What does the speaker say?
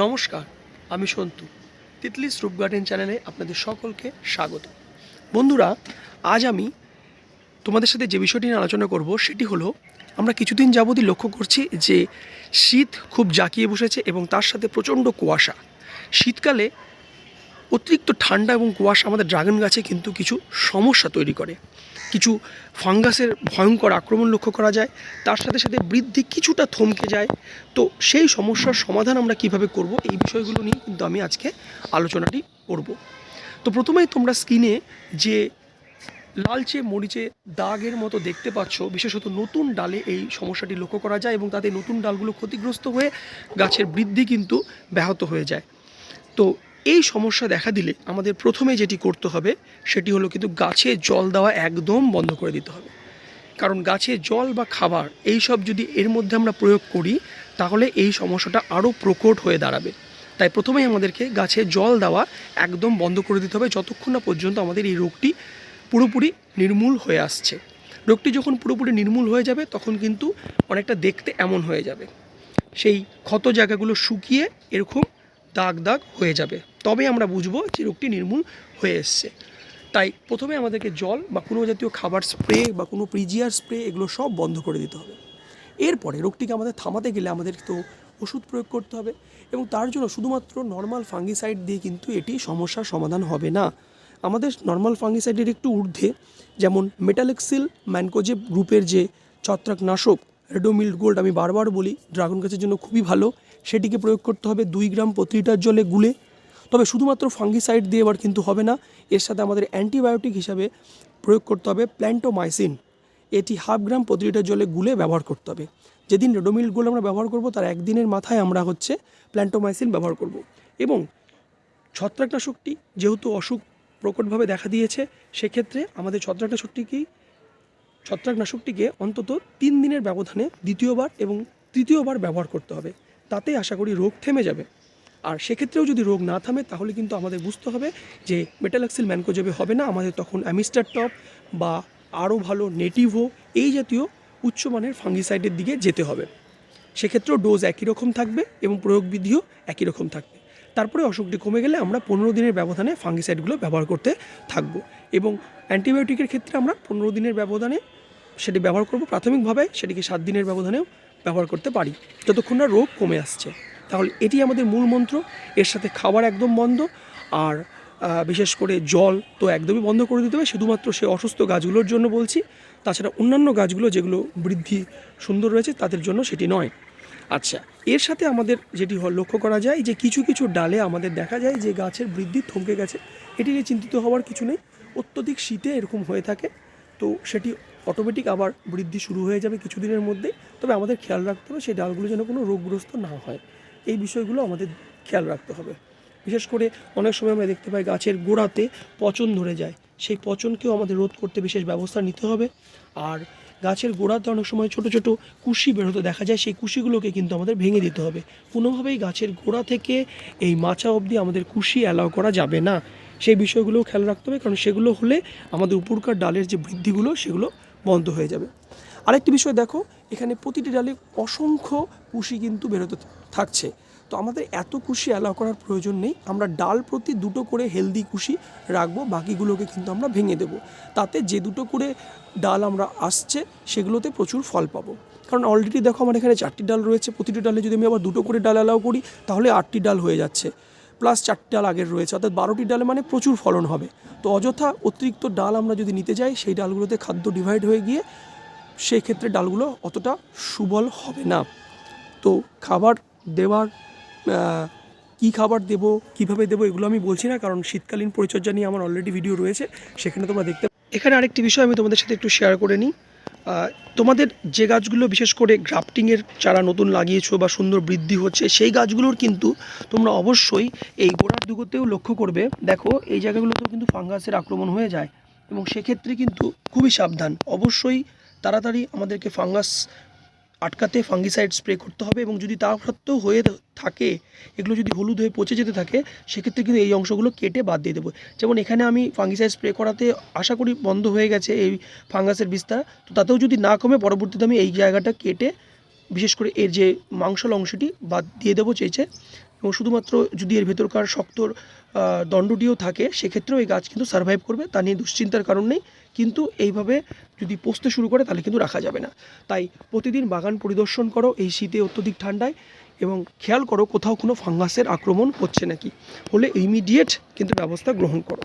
নমস্কার, আমি সন্তু। তিতলিস রূপ গার্ডেন চ্যানেলে আপনাদের সকলকে স্বাগত। বন্ধুরা, আজ আমি তোমাদের সাথে যে বিষয়টি নিয়ে আলোচনা করব সেটি হলো, আমরা কিছুদিন যাবতই লক্ষ্য করছি যে শীত খুব জাঁকিয়ে বসেছে এবং তার সাথে প্রচণ্ড কুয়াশা। শীতকালে অতিরিক্ত ঠান্ডা এবং কুয়াশা আমাদের ড্রাগন গাছে কিন্তু কিছু সমস্যা তৈরি করে। কিছু ফাঙ্গাসের ভয়ঙ্কর আক্রমণ লক্ষ্য করা যায়, তার সাথে সাথে বৃদ্ধি কিছুটা থমকে যায়। তো সেই সমস্যার সমাধান আমরা কিভাবে করব, এই বিষয়গুলো নিয়ে কিন্তু আমি আজকে আলোচনাটি করব। তো প্রথমেই তোমরা স্ক্রিনে যে লালচে মরিচে দাগের মতো দেখতে পাচ্ছ, বিশেষত নতুন ডালে এই সমস্যাটি লক্ষ্য করা যায় এবং তাতে নতুন ডালগুলো ক্ষতিগ্রস্ত হয়ে গাছের বৃদ্ধি কিন্তু ব্যাহত হয়ে যায়। তো এই সমস্যা দেখা দিলে আমাদের প্রথমে যেটি করতে হবে সেটি হলো কিন্তু গাছে জল দেওয়া একদম বন্ধ করে দিতে হবে। কারণ গাছে জল বা খাবার এই সব যদি এর মধ্যে আমরা প্রয়োগ করি তাহলে এই সমস্যাটা আরও প্রকট হয়ে দাঁড়াবে। তাই প্রথমেই আমাদেরকে গাছে জল দেওয়া একদম বন্ধ করে দিতে হবে যতক্ষণ না পর্যন্ত আমাদের এই রোগটি পুরোপুরি নির্মূল হয়ে আসছে। রোগটি যখন পুরোপুরি নির্মূল হয়ে যাবে তখন কিন্তু অনেকটা দেখতে এমন হয়ে যাবে, সেই ক্ষত জায়গাগুলো শুকিয়ে এরকম দাগ দাগ হয়ে যাবে, তবে আমরা বুঝবো যে রোগটি নির্মূল হয়ে এসছে। তাই প্রথমে আমাদেরকে জল বা কোনো জাতীয় খাবার স্প্রে বা কোনো প্রিজিয়ার স্প্রে এগুলো সব বন্ধ করে দিতে হবে। এরপরে রোগটিকে আমাদের থামাতে গেলে আমাদের তো ওষুধ প্রয়োগ করতে হবে এবং তার জন্য শুধুমাত্র নর্মাল ফাঙ্গিসাইড দিয়ে কিন্তু এটি সমস্যার সমাধান হবে না। আমাদের নর্মাল ফাঙ্গিসাইডের একটু ঊর্ধ্বে, যেমন মেটালেক্সিল ম্যানকোজেব গ্রুপের যে ছত্রাকনাশক রেডোমিল্ড গোল্ড, আমি বারবার বলি ড্রাগন গাছের জন্য খুবই ভালো, সেটিকে প্রয়োগ করতে হবে 2 গ্রাম প্রতি লিটার জলে গুলে। তবে শুধুমাত্র ফাঙ্গিসাইড দিয়ে এবার কিন্তু হবে না, এর সাথে আমাদের অ্যান্টিবায়োটিক হিসাবে প্রয়োগ করতে হবে প্ল্যান্টোমাইসিন। এটি 1/2 গ্রাম প্রতি লিটার জলে গুলে ব্যবহার করতে হবে। যেদিন রেডোমিল্ড গোল্ড আমরা ব্যবহার করব তার একদিনের মাথায় আমরা প্ল্যান্টোমাইসিন ব্যবহার করব। এবং ছত্রাকনাশকটি যেহেতু অসুখ প্রকটভাবে দেখা দিয়েছে, সেক্ষেত্রে আমাদের ছত্রাকনাশকটিকে অন্তত 3 দিনের ব্যবধানে দ্বিতীয়বার এবং তৃতীয়বার ব্যবহার করতে হবে। তাতে আশা করি রোগ থেমে যাবে। আর সেক্ষেত্রেও যদি রোগ না থামে তাহলে কিন্তু আমাদের বুঝতে হবে যে মেটালেক্সিল ম্যানকোজেবে হবে না, আমাদের তখন অ্যামিস্টার টপ বা আরও ভালো নেটিভো এই জাতীয় উচ্চমানের ফাঙ্গিসাইডের দিকে যেতে হবে। সেক্ষেত্রেও ডোজ একই রকম থাকবে এবং প্রয়োগবিধিও একই রকম থাকবে। তারপরে অসুখটি কমে গেলে আমরা 15 দিনের ব্যবধানে ফাঙ্গিসাইডগুলো ব্যবহার করতে থাকবো এবং অ্যান্টিবায়োটিকের ক্ষেত্রে আমরা 15 দিনের ব্যবধানে সেটি ব্যবহার করব। প্রাথমিকভাবে সেটিকে 7 দিনের ব্যবধানেও ব্যবহার করতে পারি যতক্ষণ না রোগ কমে আসছে। তাহলে এটি আমাদের মূল মন্ত্র। এর সাথে খাবার একদম বন্ধ, আর বিশেষ করে জল তো একদমই বন্ধ করে দিতে হবে, শুধুমাত্র সে অসুস্থ গাছগুলোর জন্য বলছি। তাছাড়া অন্যান্য গাছগুলো যেগুলো বৃদ্ধি সুন্দর রয়েছে তাদের জন্য সেটি নয়। আচ্ছা, এর সাথে আমাদের যেটি লক্ষ্য করা যায় যে কিছু কিছু ডালে আমাদের দেখা যায় যে গাছের বৃদ্ধি থমকে গেছে। এটি নিয়ে চিন্তিত হওয়ার কিছু নেই, অত্যধিক শীতে এরকম হয়ে থাকে, তো সেটি অটোমেটিক আবার বৃদ্ধি শুরু হয়ে যাবে কিছুদিনের মধ্যে। তবে আমাদের খেয়াল রাখতে হবে সেই ডালগুলো যেন কোনো রোগগ্রস্ত না হয়, এই বিষয়গুলো আমাদের খেয়াল রাখতে হবে। বিশেষ করে অনেক সময় আমরা দেখতে পাই গাছের গোড়াতে পচন ধরে যায়, সেই পচনকেও আমাদের রোধ করতে বিশেষ ব্যবস্থা নিতে হবে। আর গাছের গোড়াতে অনেক সময় ছোট ছোট কুশি বেরোতে দেখা যায়, সেই কুশিগুলোকে কিন্তু আমাদের ভেঙে দিতে হবে। কোনোভাবেই গাছের গোড়া থেকে এই মাচা অবধি আমাদের কুশি অ্যালাউ করা যাবে না, সেই বিষয়গুলোও খেয়াল রাখতে হবে, কারণ সেগুলো হলে আমাদের উপরকার ডালের যে বৃদ্ধিগুলো সেগুলো বন্ধ হয়ে যাবে। আরেকটি বিষয় দেখো, এখানে প্রতিটি ডালে অসংখ্য কুশি কিন্তু বেরোতে থাকছে। তো আমাদের এত কুশি অ্যালাউ করার প্রয়োজন নেই, আমরা ডাল প্রতি 2টো করে হেলদি কুশি রাখবো, বাকিগুলোকে কিন্তু আমরা ভেঙে দেবো। তাতে যে 2টো করে ডাল আমরা আসছে সেগুলোতে প্রচুর ফল পাবো। কারণ অলরেডি দেখো আমার এখানে 4টি ডাল রয়েছে, প্রতিটি ডালে যদি আমি আবার 2টো করে ডাল অ্যালাউ করি তাহলে 8টি ডাল হয়ে যাচ্ছে, প্লাস 4টি ডাল আগের রয়েছে, অর্থাৎ 12টি ডালে মানে প্রচুর ফলন হবে। তো অযথা অতিরিক্ত ডাল আমরা যদি নিতে যাই সেই ডালগুলোতে খাদ্য ডিভাইড হয়ে গিয়ে সেই ক্ষেত্রে ডালগুলো অতটা সুবল হবে না। তো খাবার দেওয়ার কী খাবার দেবো, কীভাবে দেবো এগুলো আমি বলছি না, কারণ শীতকালীন পরিচর্যা নিয়ে আমার অলরেডি ভিডিও রয়েছে, সেখানে তোমরা দেখতে। এখানে আরেকটি বিষয় আমি তোমাদের সাথে একটু শেয়ার করে নিই। তোমাদের যে গাছগুলো বিশেষ করে গ্রাফটিংয়ের চারা নতুন লাগিয়েছো বা সুন্দর বৃদ্ধি হচ্ছে, সেই গাছগুলোর কিন্তু তোমরা অবশ্যই এই গোড়ার দিকেও লক্ষ্য করবে। দেখো এই জায়গাগুলোতেও কিন্তু ফাঙ্গাসের আক্রমণ হয়ে যায় এবং সেক্ষেত্রে কিন্তু খুবই সাবধান। অবশ্যই তাড়াতাড়ি আমাদেরকে ফাঙ্গাস আটকাতে ফাঙ্গিসাইড স্প্রে করতে হবে এবং যদি তা সত্ত্বেও হয়ে থাকে, এগুলো যদি হলুদ হয়ে পচে যেতে থাকে, সেক্ষেত্রে কিন্তু এই অংশগুলো কেটে বাদ দিয়ে দেবো। যেমন এখানে আমি ফাঙ্গিসাইড স্প্রে করাতে আশা করি বন্ধ হয়ে গেছে এই ফাঙ্গাসের বিস্তার, তো তাতেও যদি না কমে পরবর্তীতে আমি এই জায়গাটা কেটে বিশেষ করে এর যে মাংসল অংশটি বাদ দিয়ে দেবো চেয়েছে, এবং শুধুমাত্র যদি এর ভেতরকার শক্তর দণ্ডটিও থাকে সেক্ষেত্রেও এই গাছ কিন্তু সার্ভাইভ করবে, তা নিয়ে দুশ্চিন্তার কারণ নেই। কিন্তু এইভাবে যদি পচতে শুরু করে তাহলে কিন্তু রাখা যাবে না। তাই প্রতিদিন বাগান পরিদর্শন করো এই শীতে অত্যধিক ঠান্ডায়, এবং খেয়াল করো কোথাও কোনো ফাঙ্গাসের আক্রমণ হচ্ছে নাকি, হলে ইমিডিয়েট কিন্তু ব্যবস্থা গ্রহণ করো।